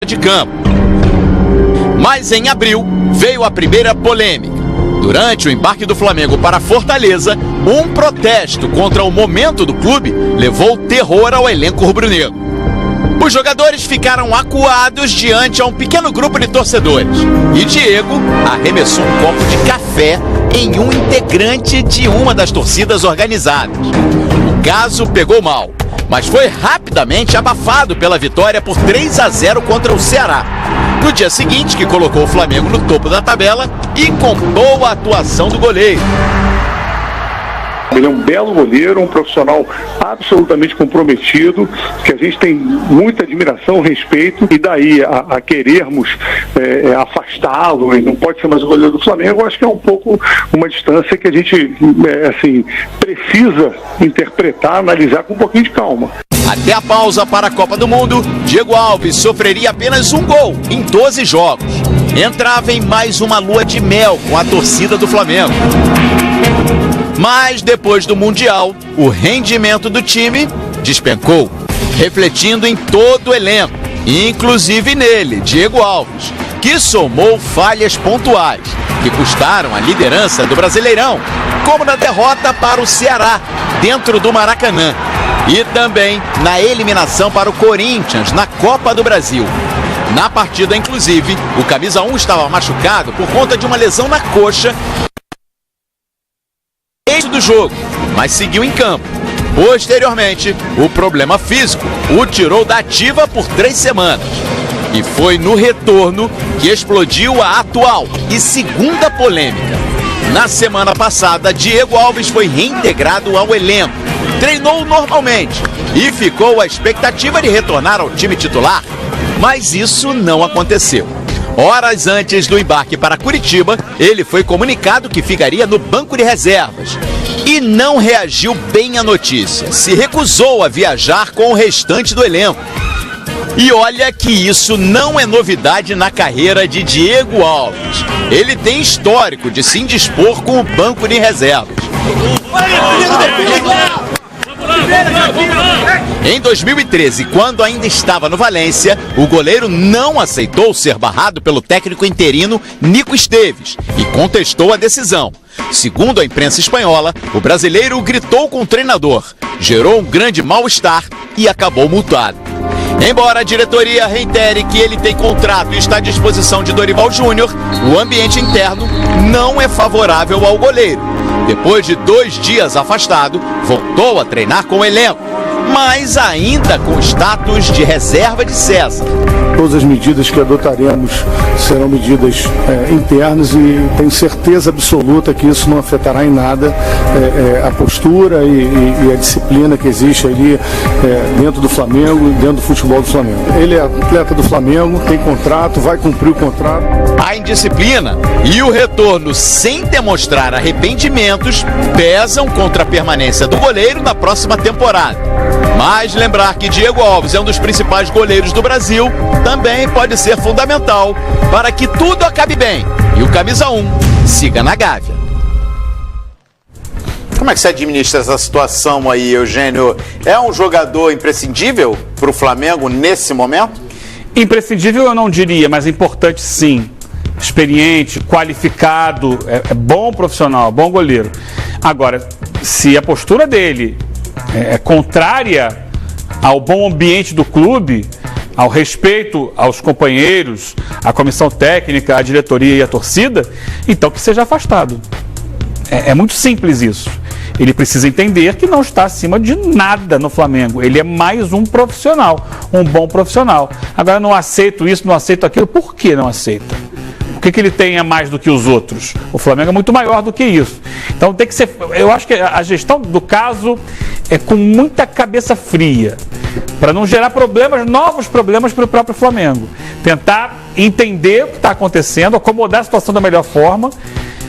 de campo. Mas em abril veio a primeira polêmica. Durante o embarque do Flamengo para Fortaleza, um protesto contra o momento do clube levou terror ao elenco rubro-negro. Os jogadores ficaram acuados diante a um pequeno grupo de torcedores e Diego arremessou um copo de café em um integrante de uma das torcidas organizadas. O caso pegou mal, mas foi rapidamente abafado pela vitória por 3-0 contra o Ceará. No dia seguinte, que colocou o Flamengo no topo da tabela e com boa atuação do goleiro. Ele é um belo goleiro, um profissional absolutamente comprometido, que a gente tem muita admiração, respeito, e daí a querermos afastá-lo, e não pode ser mais o goleiro do Flamengo, eu acho que é um pouco uma distância que a gente precisa interpretar, analisar com um pouquinho de calma. Até a pausa para a Copa do Mundo, Diego Alves sofreria apenas um gol em 12 jogos. Entrava em mais uma lua de mel com a torcida do Flamengo. Mas depois do Mundial, o rendimento do time despencou, refletindo em todo o elenco, inclusive nele, Diego Alves, que somou falhas pontuais, que custaram a liderança do Brasileirão, como na derrota para o Ceará, dentro do Maracanã, e também na eliminação para o Corinthians, na Copa do Brasil. Na partida, inclusive, o camisa 1 estava machucado por conta de uma lesão na coxa do jogo, mas seguiu em campo. Posteriormente, o problema físico o tirou da ativa por 3 semanas. E foi no retorno que explodiu a atual e segunda polêmica. Na semana passada, Diego Alves foi reintegrado ao elenco, treinou normalmente e ficou à expectativa de retornar ao time titular, mas isso não aconteceu. Horas antes do embarque para Curitiba, ele foi comunicado que ficaria no banco de reservas e não reagiu bem à notícia. Se recusou a viajar com o restante do elenco. E olha que isso não é novidade na carreira de Diego Alves. Ele tem histórico de se indispor com o banco de reservas. Em 2013, quando ainda estava no Valência, o goleiro não aceitou ser barrado pelo técnico interino Nico Esteves e contestou a decisão. Segundo a imprensa espanhola, o brasileiro gritou com o treinador, gerou um grande mal-estar e acabou multado. Embora a diretoria reitere que ele tem contrato e está à disposição de Dorival Júnior, o ambiente interno não é favorável ao goleiro. Depois de 2 dias afastado, voltou a treinar com o elenco, mas ainda com status de reserva de César. Todas as medidas que adotaremos serão medidas internas e tenho certeza absoluta que isso não afetará em nada a postura e a disciplina que existe ali dentro do Flamengo, dentro do futebol do Flamengo. Ele é atleta do Flamengo, tem contrato, vai cumprir o contrato. A indisciplina e o retorno sem demonstrar arrependimentos pesam contra a permanência do goleiro na próxima temporada. Mas lembrar que Diego Alves é um dos principais goleiros do Brasil também pode ser fundamental para que tudo acabe bem e o camisa 1 siga na Gávea. Como é que você administra essa situação aí, Eugênio? É um jogador imprescindível para o Flamengo nesse momento? Imprescindível eu não diria, mas importante sim. Experiente, qualificado, é bom profissional, bom goleiro. Agora, se a postura dele é contrária ao bom ambiente do clube, ao respeito aos companheiros, à comissão técnica, à diretoria e à torcida, então que seja afastado. É muito simples isso. Ele precisa entender que não está acima de nada no Flamengo. Ele é mais um profissional, um bom profissional. Agora, não aceito isso, não aceito aquilo. Por que não aceita? O que ele tem a mais do que os outros? O Flamengo é muito maior do que isso. Então tem que ser. Eu acho que a gestão do caso é com muita cabeça fria, para não gerar problemas, novos problemas para o próprio Flamengo. Tentar entender o que está acontecendo, acomodar a situação da melhor forma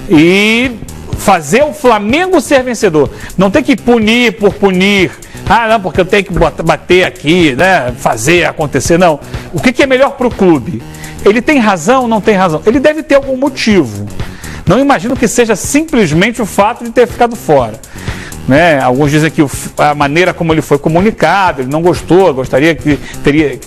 e fazer o Flamengo ser vencedor. Não tem que punir por punir. Ah, não, porque eu tenho que bater aqui, né? Fazer acontecer. Não. O que é melhor para o clube? Ele tem razão ou não tem razão? Ele deve ter algum motivo. Não imagino que seja simplesmente o fato de ter ficado fora. né? Alguns dizem que a maneira como ele foi comunicado, ele não gostou, gostaria que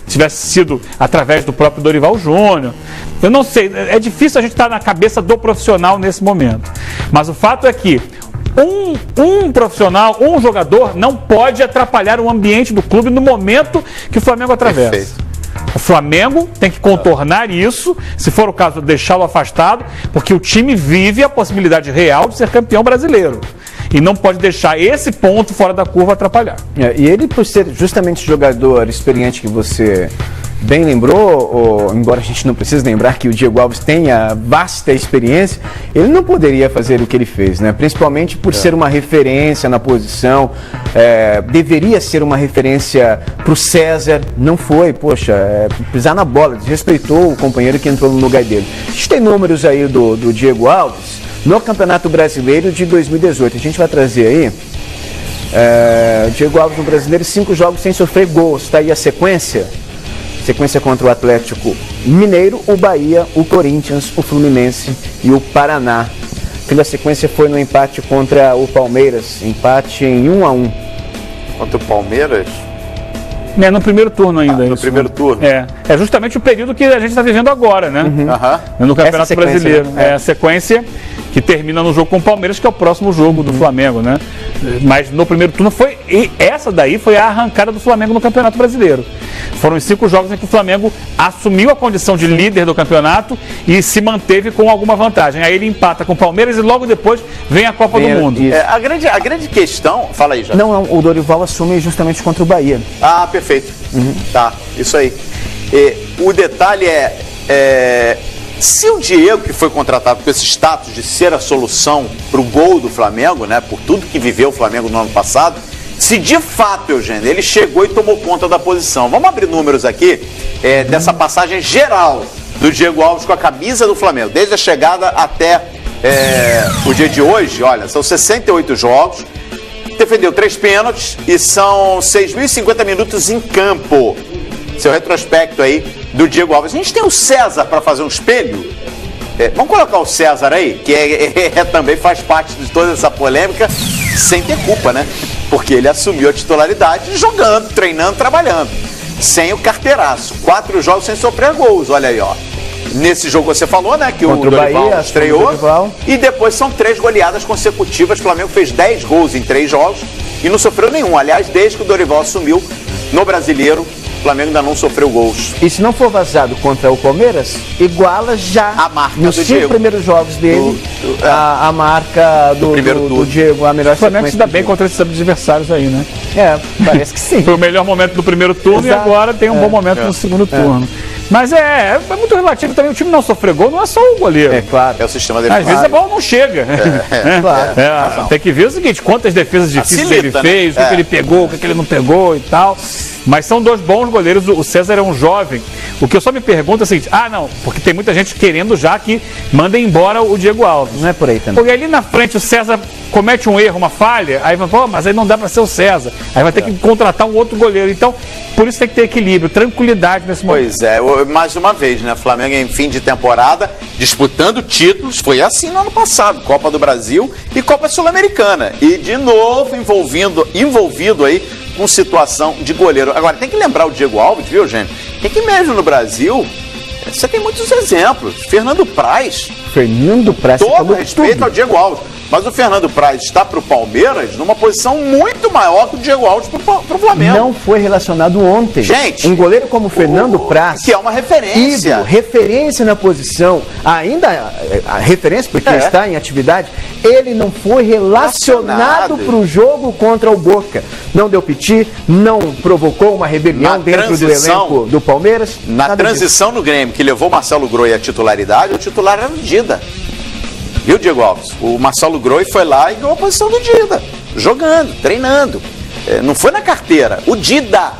tivesse sido através do próprio Dorival Júnior. Eu não sei, é difícil a gente estar na cabeça do profissional nesse momento. Mas o fato é que um profissional, um jogador não pode atrapalhar o ambiente do clube no momento que o Flamengo atravessa. Perfeito. O Flamengo tem que contornar isso, se for o caso, deixá-lo afastado, porque o time vive a possibilidade real de ser campeão brasileiro. E não pode deixar esse ponto fora da curva atrapalhar. E ele, por ser justamente jogador experiente que você bem lembrou, embora a gente não precise lembrar que o Diego Alves tenha vasta experiência, ele não poderia fazer o que ele fez, né? Principalmente por ser uma referência na posição, deveria ser uma referência para o César, não foi, pisar na bola, desrespeitou o companheiro que entrou no lugar dele. A gente tem números aí do Diego Alves no Campeonato Brasileiro de 2018, a gente vai trazer aí, Diego Alves no Brasileiro, 5 jogos sem sofrer gols, tá aí a sequência contra o Atlético Mineiro, o Bahia, o Corinthians, o Fluminense e o Paraná. A sequência foi no empate contra o Palmeiras, empate em 1-1. Contra o Palmeiras? No primeiro turno ainda. No primeiro turno? É justamente o período que a gente está vivendo agora, né? No Campeonato Brasileiro. Né? É a sequência que termina no jogo com o Palmeiras, que é o próximo jogo do Flamengo, né? Mas no primeiro turno essa daí foi a arrancada do Flamengo no Campeonato Brasileiro. Foram os 5 jogos em que o Flamengo assumiu a condição de líder do campeonato e se manteve com alguma vantagem. Aí ele empata com o Palmeiras e logo depois vem a Copa do Mundo. A grande questão... Fala aí, já. Não, o Dorival assume justamente contra o Bahia. Ah, perfeito. Tá, isso aí. O detalhe se o Diego, que foi contratado com esse status de ser a solução para o gol do Flamengo, né, por tudo que viveu o Flamengo no ano passado, se de fato, Eugênio, ele chegou e tomou conta da posição. Vamos abrir números aqui dessa passagem geral do Diego Alves com a camisa do Flamengo, desde a chegada até o dia de hoje. Olha, são 68 jogos, defendeu 3 pênaltis e são 6.050 minutos em campo. Seu retrospecto aí do Diego Alves. A gente tem o César para fazer um espelho. Vamos colocar o César aí, que também faz parte de toda essa polêmica, sem ter culpa, né? Porque ele assumiu a titularidade jogando, treinando, trabalhando. Sem o carteiraço. 4 jogos sem sofrer gols, olha aí, ó. Nesse jogo você falou, né, que contra o Dorival estreou. E depois são 3 goleadas consecutivas. O Flamengo fez 10 gols em 3 jogos e não sofreu nenhum. Aliás, desde que o Dorival assumiu no Brasileiro, o Flamengo ainda não sofreu gols. E se não for vazado contra o Palmeiras, iguala já a marca nos 5 primeiros jogos dele a marca do Diego, a melhor. O Flamengo se dá bem contra esses adversários aí, né? Parece que sim. Foi o melhor momento do primeiro turno. Exato. E agora tem um bom momento no segundo turno. Mas é muito relativo também. O time não sofrer gol não é só o goleiro. Claro. É o sistema dele. Às vezes a bola não chega. Claro. Tem que ver o seguinte: quantas defesas difíceis ele fez, o que ele pegou, o que ele não pegou e tal. Mas são 2 bons goleiros. O César é um jovem. O que eu só me pergunto é o seguinte: não, porque tem muita gente querendo já que mandem embora o Diego Alves. Não é por aí também. Porque ali na frente o César comete um erro, uma falha, aí vai falar, mas aí não dá para ser o César. Aí vai ter que contratar um outro goleiro. Então, por isso tem que ter equilíbrio, tranquilidade nesse momento. Pois é, mais uma vez, né? Flamengo em fim de temporada, disputando títulos, foi assim no ano passado, Copa do Brasil e Copa Sul-Americana. E de novo envolvido aí com situação de goleiro. Agora, tem que lembrar o Diego Alves, viu, gente? Tem que mesmo no Brasil, você tem muitos exemplos. Fernando Praz. Todo respeito ao Diego Alves. Mas o Fernando Praz está para o Palmeiras numa posição muito maior que o Diego Alves para o Flamengo. Não foi relacionado ontem. Gente, um goleiro como o Fernando Praz, que é uma referência. Ídolo, referência na posição, ainda a referência porque está em atividade, ele não foi relacionado para o jogo contra o Boca. Não deu piti, não provocou uma rebelião dentro do elenco do Palmeiras. Na transição no Grêmio, que levou Marcelo Groi à titularidade, o titular era o Dida. Viu, Diego Alves? O Marcelo Groi foi lá e ganhou a posição do Dida. Jogando, treinando. Não foi na carteira. O Dida.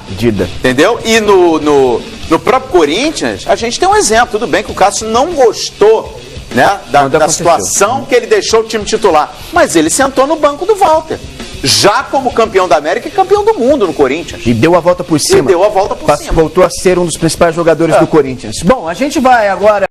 Entendeu? E no próprio Corinthians, a gente tem um exemplo. Tudo bem que o Cássio não gostou, né, da situação que ele deixou o time titular. Mas ele sentou no banco do Walter. Já como campeão da América e campeão do mundo no Corinthians. E deu a volta por cima. Voltou a ser um dos principais jogadores do Corinthians. Bom, a gente vai agora...